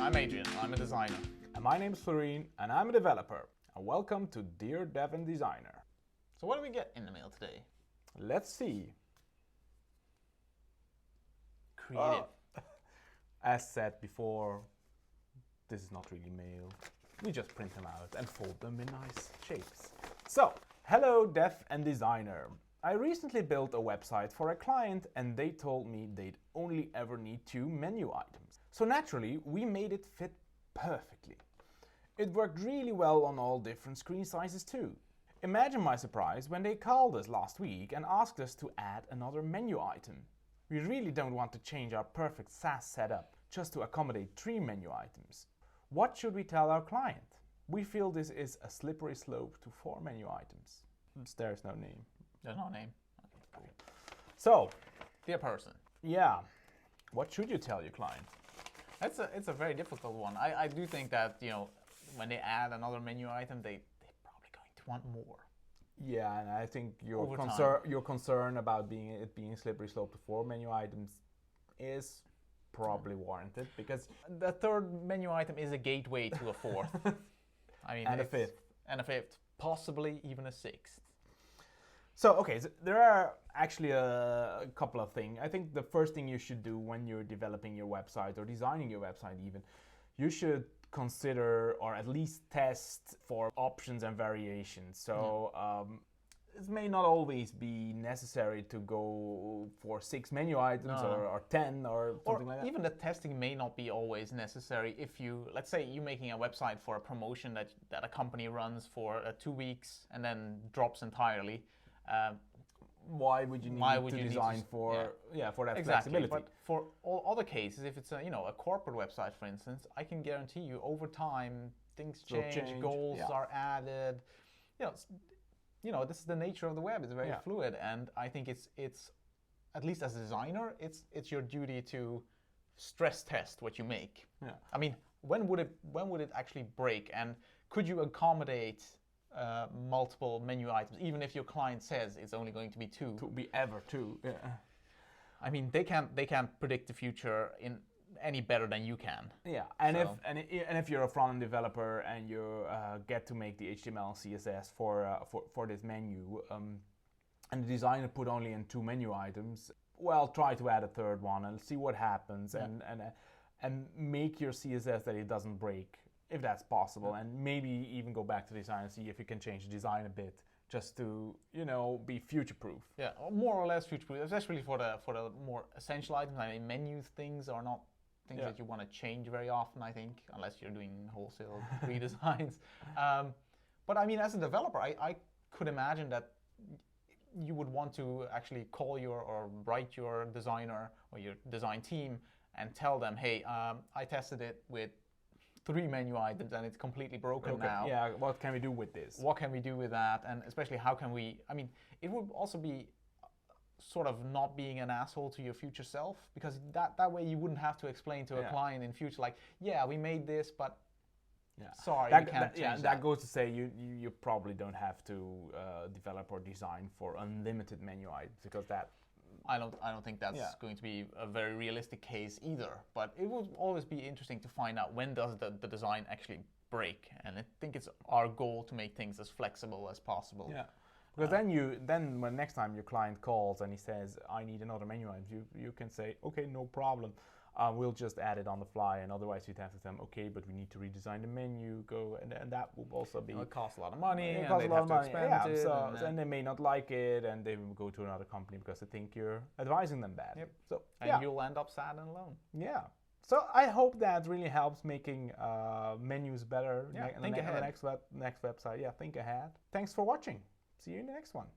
I'm Adrian, I'm a designer. And my name is Flurin, and I'm a developer. And welcome to Dear Dev and Designer. So what do we get in the mail today? Let's see. Creative. As said before, this is not really mail. We just print them out and fold them in nice shapes. So, hello Dev and Designer. I recently built a website for a client and they told me they'd only ever need 2 menu items. So naturally, we made it fit perfectly. It worked really well on all different screen sizes too. Imagine my surprise when they called us last week and asked us to add another menu item. We really don't want to change our perfect SaaS setup just to accommodate 3 menu items. What should we tell our client? We feel this is a slippery slope to 4 menu items. There's no name. There's no name. Okay, cool. So, Dear person. yeah, what should you tell your client? It's a very difficult one. I do think that, you know, when they add another menu item, they're probably going to want more. Yeah, and I think Over your concern about it being a slippery slope to 4 menu items is probably warranted, because The third menu item is a gateway to a fourth. I mean, and a fifth. And a fifth, possibly even a sixth. So, okay, so there are actually a couple of things. I think the first thing you should do when you're developing your website or designing your website even, you should consider or at least test for options and variations. So it may not always be necessary to go for 6 menu items or 10 or something like that. Even the testing may not be always necessary. If you, let's say you're making a website for a promotion that a company runs for 2 weeks and then drops entirely. Why would you need to design for that exactly. flexibility? But for all other cases, if it's a corporate website, for instance, I can guarantee you over time things change, goals are added. This is the nature of the web. It's very fluid, and I think it's at least as a designer, it's your duty to stress test what you make. Yeah. I mean, when would it actually break, and could you accommodate multiple menu items, even if your client says it's only going to be 2? To be ever 2. Yeah. I mean, they can't predict the future in any better than you can. Yeah, and if you're a front-end developer and you get to make the HTML and CSS for this menu, and the designer put only in 2 menu items, well, try to add a third one and see what happens, and make your CSS that it doesn't break, if that's possible, and maybe even go back to design and see if you can change the design a bit, just to be future-proof. Yeah, more or less future-proof, especially for the more essential items. I mean, menu things are not things that you want to change very often, I think, unless you're doing wholesale redesigns. But I mean, as a developer, I could imagine that you would want to actually call or write your designer or your design team and tell them, hey, I tested it with 3 menu items and it's completely broken now. Yeah, what can we do with this? What can we do with that? And especially how can we, I mean, it would also be sort of not being an asshole to your future self, because that way you wouldn't have to explain to a client in future, like, yeah, we made this, but sorry, you can't change that. That goes to say you probably don't have to develop or design for unlimited menu items, because that I don't think that's going to be a very realistic case either. But it would always be interesting to find out when does the design actually break. And I think it's our goal to make things as flexible as possible. Yeah, because then when next time your client calls and he says, I need another menu item, you can say, okay, no problem. We'll just add it on the fly, and otherwise you'd have to tell them, okay, but we need to redesign the menu, and that will also be... It costs a lot of money, it and costs a lot of money. and they may not like it, and they will go to another company because they think you're advising them bad. Yep. So, and you'll end up sad and alone. Yeah. So I hope that really helps making menus better. Think ahead. The next website. Yeah, think ahead. Thanks for watching. See you in the next one.